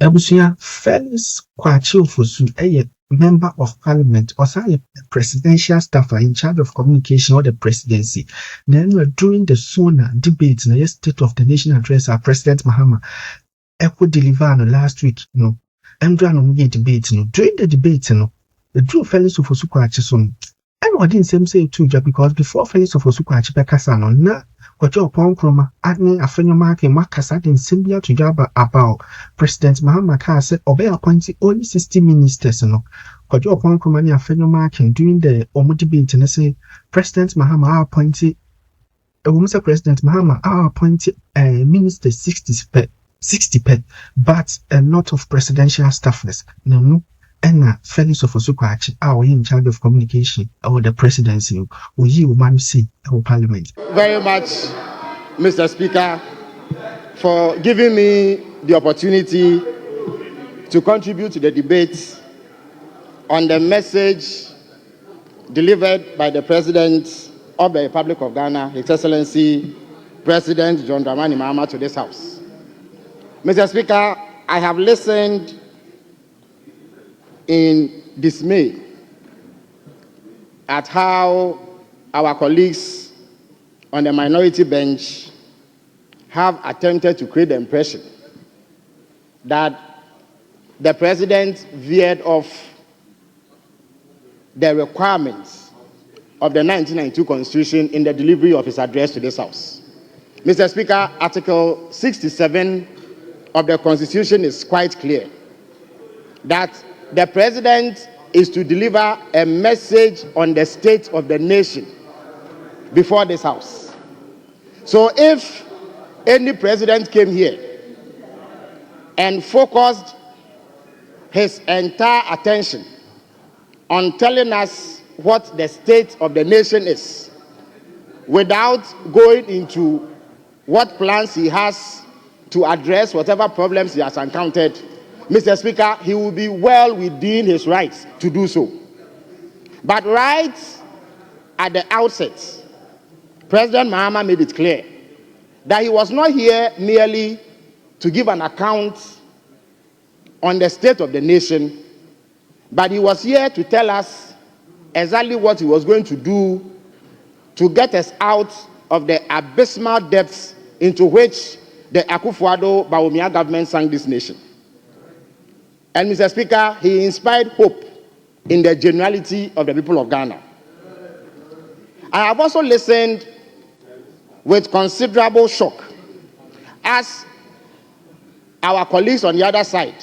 Ebusuya Felix Kwakye Ofosu, a member of parliament, or a presidential staffer in charge of communication or the presidency. Then during the SONA debate, the State of the Nation address, our President Mahama Echo deliver last week, and debate, during the debate, the true Felix Ofosu Kwakye son. And what didn't say too, because before Felix Ofosu Kwakye Bekasano, na Kwakye Oppong Nkruma, Adne Afenyomarke Makasa didn't send to Jaba about President Mahama said obey appointed only 60 ministers. Kwakye Oppong Nkruma ni Afenyomarke during the Omo debate and say President Mahama appointed President Mahama appointed minister 60 per, but a lot of presidential staffers. No. And Felix Ofosu Kwakye, in charge of communication or the presidency, will man see our parliament. Very much, Mr. Speaker, for giving me the opportunity to contribute to the debate on the message delivered by the President of the Republic of Ghana, His Excellency President John Dramani Mahama, to this House. Mr. Speaker, I have listened in dismay at how our colleagues on the minority bench have attempted to create the impression that the President veered off the requirements of the 1992 Constitution in the delivery of his address to this House. Mr. Speaker, Article 67 of the Constitution is quite clear that the President is to deliver a message on the state of the nation before this House. So if any president came here and focused his entire attention on telling us what the state of the nation is, without going into what plans he has to address whatever problems he has encountered, Mr. Speaker, he will be well within his rights to do so. But right at the outset, President Mahama made it clear that he was not here merely to give an account on the state of the nation, but he was here to tell us exactly what he was going to do to get us out of the abysmal depths into which the Akufo-Addo-Bawumia government sank this nation. And Mr. Speaker, he inspired hope in the generality of the people of Ghana. I have also listened with considerable shock as our colleagues on the other side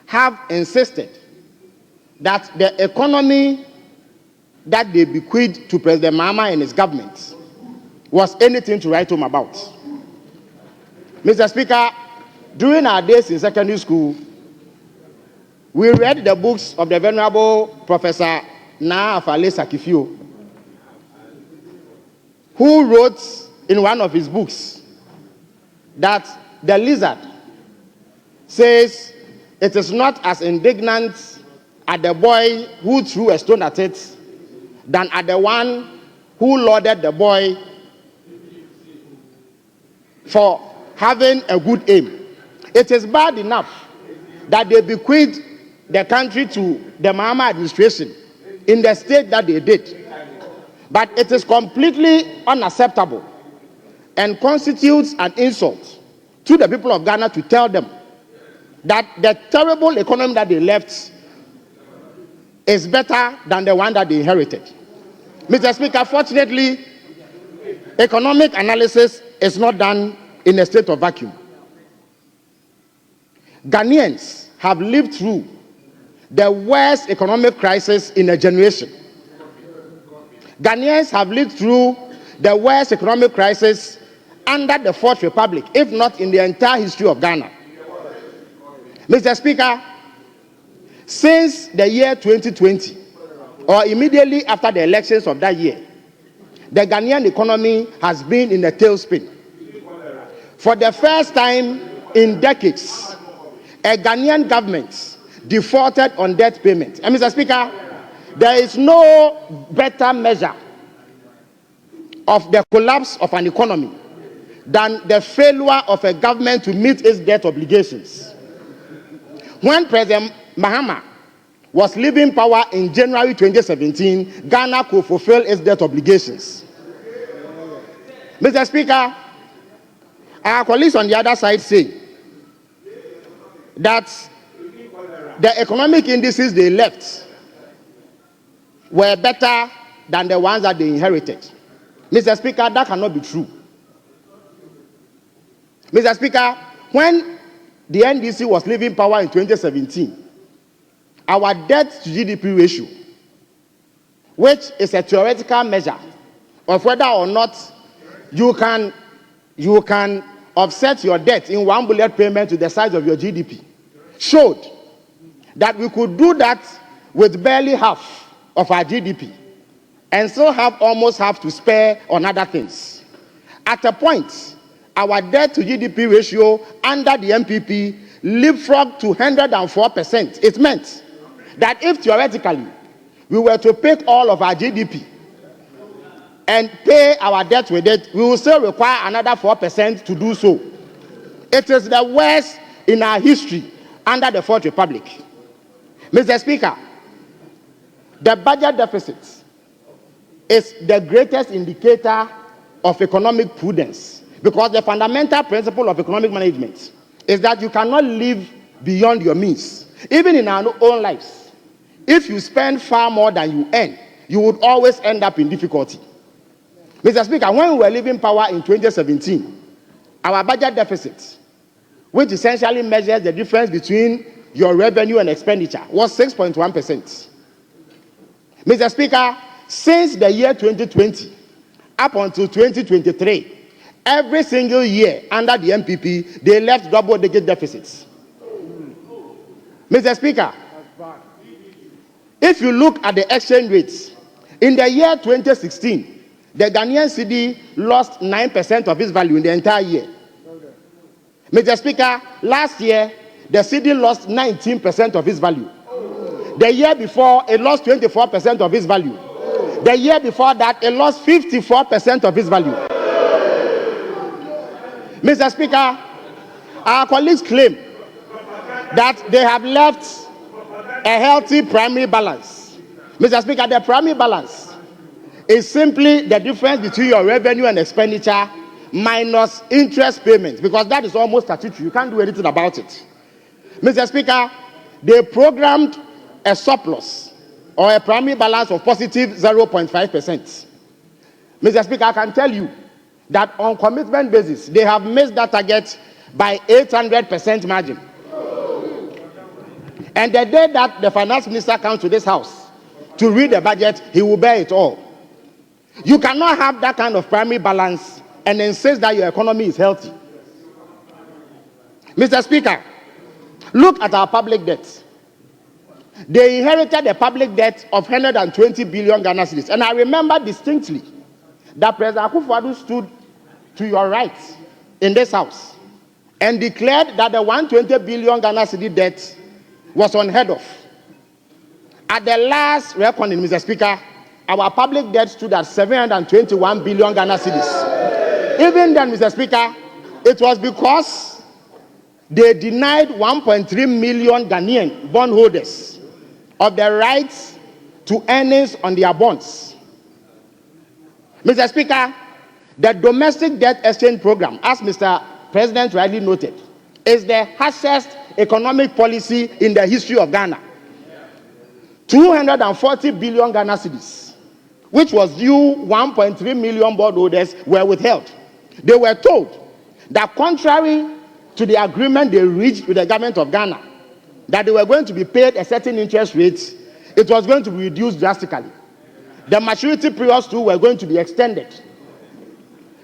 have insisted that the economy that they bequeathed to President Mahama and his government was anything to write home about. Mr. Speaker, during our days in secondary school, we read the books of the Venerable Professor Na Afale Sakifio, who wrote in one of his books that the lizard says it is not as indignant at the boy who threw a stone at it than at the one who lauded the boy for having a good aim. It is bad enough that they bequeathed the country to the Mahama administration in the state that they did. But it is completely unacceptable and constitutes an insult to the people of Ghana to tell them that the terrible economy that they left is better than the one that they inherited. Mr. Speaker, fortunately, economic analysis is not done in a state of vacuum. Ghanaians have lived through the worst economic crisis in a generation. Ghanaians have lived through the worst economic crisis under the Fourth Republic, if not in the entire history of Ghana. Mr. Speaker, since the year 2020, or immediately after the elections of that year, the Ghanaian economy has been in a tailspin. For the first time in decades, a Ghanaian government defaulted on debt payment. And Mr. Speaker, there is no better measure of the collapse of an economy than the failure of a government to meet its debt obligations. when President Mahama was leaving power in January 2017, Ghana could fulfill its debt obligations. Mr. Speaker, our colleagues on the other side say that the economic indices they left were better than the ones that they inherited. Mr. Speaker, that cannot be true. Mr. Speaker, when the NDC was leaving power in 2017, our debt to GDP ratio, which is a theoretical measure of whether or not you can offset your debt in one bullet payment to the size of your GDP, showed that we could do that with barely half of our GDP and still have almost half to spare on other things. At a point, our debt to GDP ratio under the MPP leapfrogged to 104%. It meant that if theoretically we were to pick all of our GDP and pay our debt with it, we will still require another 4% to do so. It is the worst in our history under the Fourth Republic. Mr. Speaker, the budget deficit is the greatest indicator of economic prudence, because the fundamental principle of economic management is that you cannot live beyond your means. Even in our own lives, if you spend far more than you earn, you would always end up in difficulty. Mr. Speaker, when we were leaving power in 2017, our budget deficit, which essentially measures the difference between your revenue and expenditure, was 6.1%. Mr. Speaker, since the year 2020 up until 2023, every single year under the MPP, they left double-digit deficits. Mr. Speaker, if you look at the exchange rates, in the year 2016, the Ghanaian cedi lost 9% of its value in the entire year. Mr. Speaker, last year, the cedi lost 19% of its value. The year before, it lost 24% of its value. The year before that, it lost 54% of its value. Mr. Speaker, our colleagues claim that they have left a healthy primary balance. Mr. Speaker, the primary balance is simply the difference between your revenue and expenditure minus interest payments, because that is almost statutory. You can't do anything about it. Mr. Speaker, they programmed a surplus or a primary balance of positive 0.5%. Mr. Speaker, I can tell you that on commitment basis, they have missed that target by 800% margin. And the day that the finance minister comes to this house to read the budget, he will bear it all. You cannot have that kind of primary balance and insist that your economy is healthy. Mr. Speaker, look at our public debt. They inherited a public debt of 120 billion Ghana cedis. And I remember distinctly that President Akufo-Addo stood to your right in this house and declared that the 120 billion Ghana cedi debt was unheard of. At the last reckoning, Mr. Speaker, our public debt stood at 721 billion Ghana cedis. Even then, Mr. Speaker, it was because they denied 1.3 million Ghanaian bondholders of the rights to earnings on their bonds. Mr. Speaker, the domestic debt exchange program, as Mr. President rightly noted, is the harshest economic policy in the history of Ghana. 240 billion Ghana cedis, which was due 1.3 million bondholders, were withheld. They were told that contrary to the agreement they reached with the government of Ghana, that they were going to be paid a certain interest rate, it was going to be reduced drastically. The maturity periods too were going to be extended.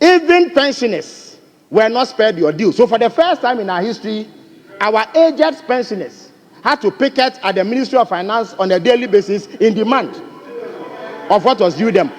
Even pensioners were not spared the ordeal. So for the first time in our history, our aged pensioners had to picket at the Ministry of Finance on a daily basis in demand of what was due them.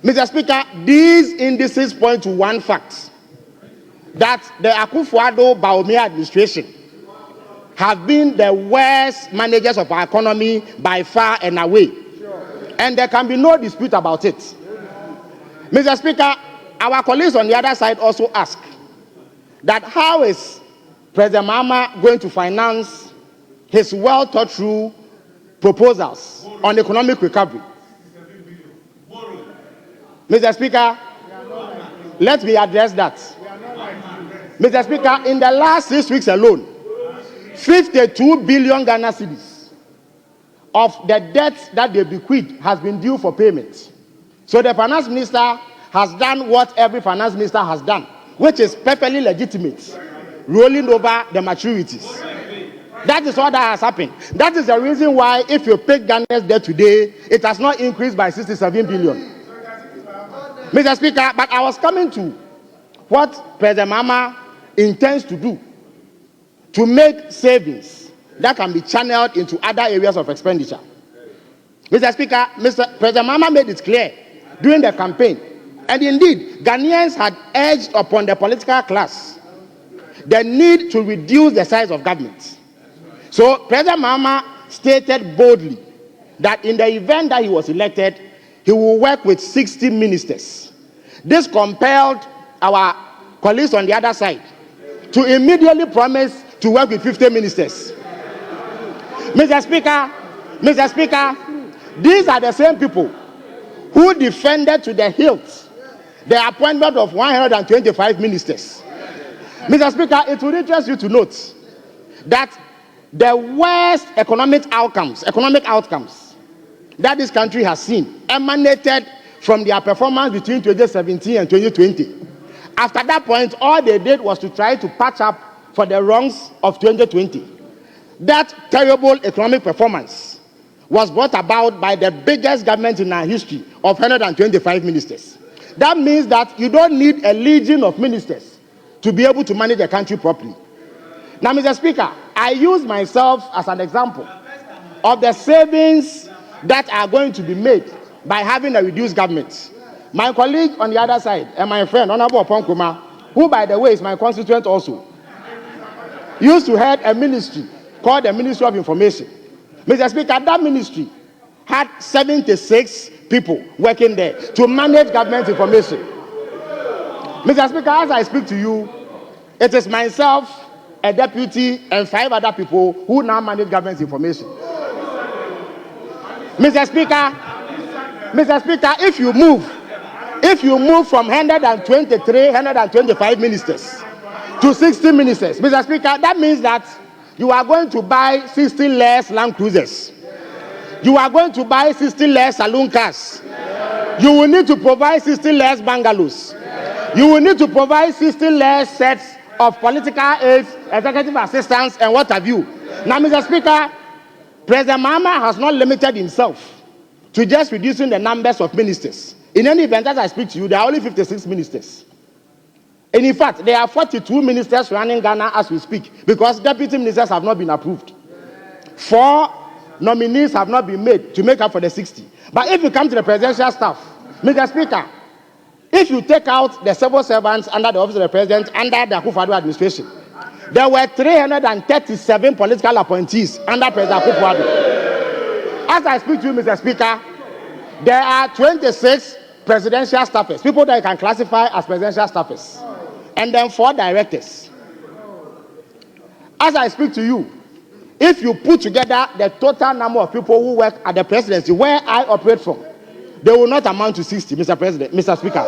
Mr. Speaker, these indices point to one fact, that the Akufo-Addo-Bawumia administration have been the worst managers of our economy by far and away. And there can be no dispute about it. Mr. Speaker, our colleagues on the other side also ask that how is President Mahama going to finance his well thought through proposals on economic recovery? Mr. Speaker, let me address that. Mr. Speaker, in the last 6 weeks alone, 52 billion Ghana cedis of the debt that they bequeathed has been due for payment. So the finance minister has done what every finance minister has done, which is perfectly legitimate, rolling over the maturities. That is what has happened. That is the reason why, if you pick Ghana's debt today, it has not increased by 67 billion. Mr. Speaker, but I was coming to what President Mahama intends to do to make savings that can be channeled into other areas of expenditure. Mr. Speaker, President Mahama made it clear during the campaign, and indeed, Ghanaians had urged upon the political class the need to reduce the size of government. So President Mahama stated boldly that in the event that he was elected, he will work with 60 ministers. This compelled our colleagues on the other side to immediately promise to work with 50 ministers. Mr. Speaker, these are the same people who defended to the hilt the appointment of 125 ministers. Mr. Speaker, it would interest you to note that the worst economic outcomes that this country has seen emanated from their performance between 2017 and 2020. After that point, all they did was to try to patch up for the wrongs of 2020. That terrible economic performance was brought about by the biggest government in our history of 125 ministers. That means that you don't need a legion of ministers to be able to manage the country properly. Now, Mr. Speaker, I use myself as an example of the savings that are going to be made by having a reduced government. My colleague on the other side, and my friend, Honorable Oppong, who, by the way, is my constituent also, used to head a ministry called the Ministry of Information. Mr. Speaker, that ministry had 76 people working there to manage government information. Mr. Speaker, as I speak to you, it is myself, a deputy, and 5 other people who now manage government information. Mr. Speaker, if you move from 125 ministers to 60 ministers, Mr. Speaker, that means that you are going to buy 16 less Land Cruisers. You are going to buy 16 less saloon cars. You will need to provide 16 less bungalows. You will need to provide 16 less sets of political aides, executive assistants, and what have you. Now, Mr. Speaker, President Mahama has not limited himself to just reducing the numbers of ministers. In any event, as I speak to you, there are only 56 ministers. And in fact, there are 42 ministers running Ghana as we speak, because deputy ministers have not been approved. 4 nominees have not been made to make up for the 60. But if you come to the presidential staff, Mr. Speaker, if you take out the civil servants under the office of the president, under the Akufo-Addo administration, there were 337 political appointees under President Akufo-Addo. As I speak to you, Mr. Speaker, there are 26 presidential staffers, people that you can classify as presidential staffers, and then 4 directors. As I speak to you, if you put together the total number of people who work at the presidency where I operate from, they will not amount to 60, Mr. Speaker.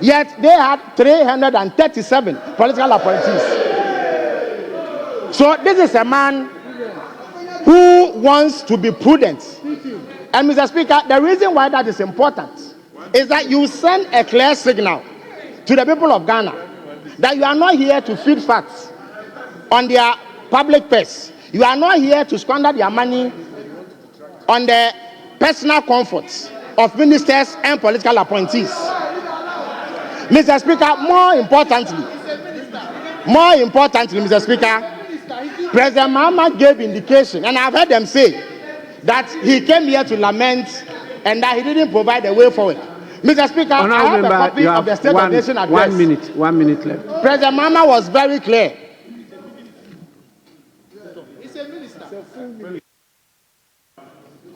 Yet they had 337 political appointees. So this is a man who wants to be prudent. And Mr. Speaker, the reason why that is important is that you send a clear signal to the people of Ghana that you are not here to feed facts on their public purse. You are not here to squander their money on the personal comforts of ministers and political appointees. Mr. Speaker, more importantly, Mr. Speaker, President Mahama gave indication, and I've heard them say that he came here to lament and that he didn't provide a way forward. Mr. Speaker, I have a copy of the State of the Nation address. 1 minute left. President Mahama was very clear.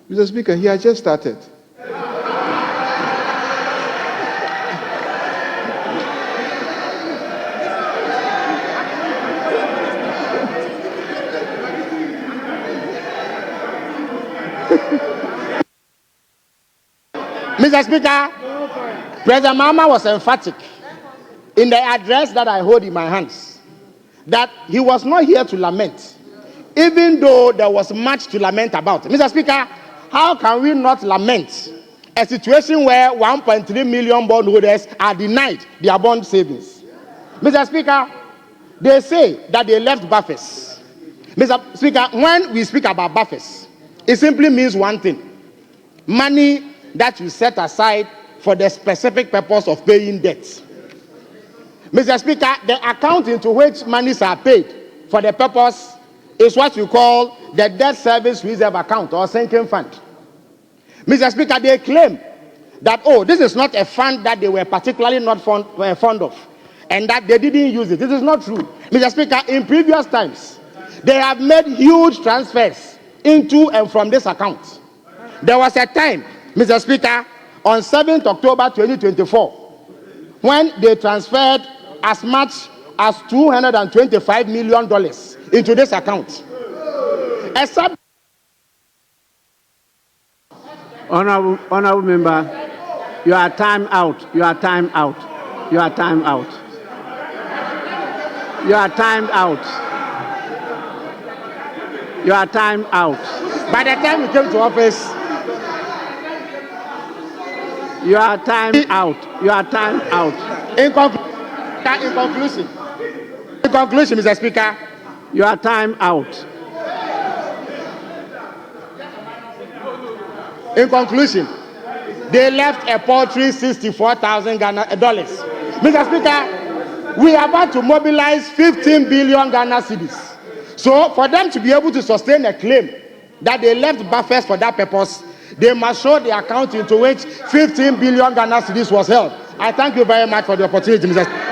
Mr. Speaker, he has just started. Mr. Speaker, President Mahama was emphatic in the address that I hold in my hands that he was not here to lament, even though there was much to lament about. Mr. Speaker, how can we not lament a situation where 1.3 million bondholders are denied their bond savings? Mr. Speaker, they say that they left buffers. Mr. Speaker, when we speak about buffers, it simply means one thing: money that you set aside for the specific purpose of paying debts. Mr. Speaker, the account into which monies are paid for the purpose is what we call the debt service reserve account or sinking fund. Mr. Speaker, they claim that, oh, this is not a fund that they were particularly not fond of and that they didn't use it. This is not true. Mr. Speaker, in previous times, they have made huge transfers into and from this account. There was a time, Mr. Speaker, on 7th October 2024, when they transferred as much as $225 million into this account. Honorable member, you are time out. You are time out. You are time out. You are timed out. You are timed out. By the time you came to office, you are timed out. You are timed out. In conclusion, Mr. Speaker, you are timed out. In conclusion, they left a paltry $64,000 Ghana. Mr. Speaker, we are about to mobilize 15 billion Ghana cedis. So, for them to be able to sustain a claim that they left buffers for that purpose, they must show the account into which 15 billion Ghana cedis was held. I thank you very much for the opportunity, Mr. Speaker.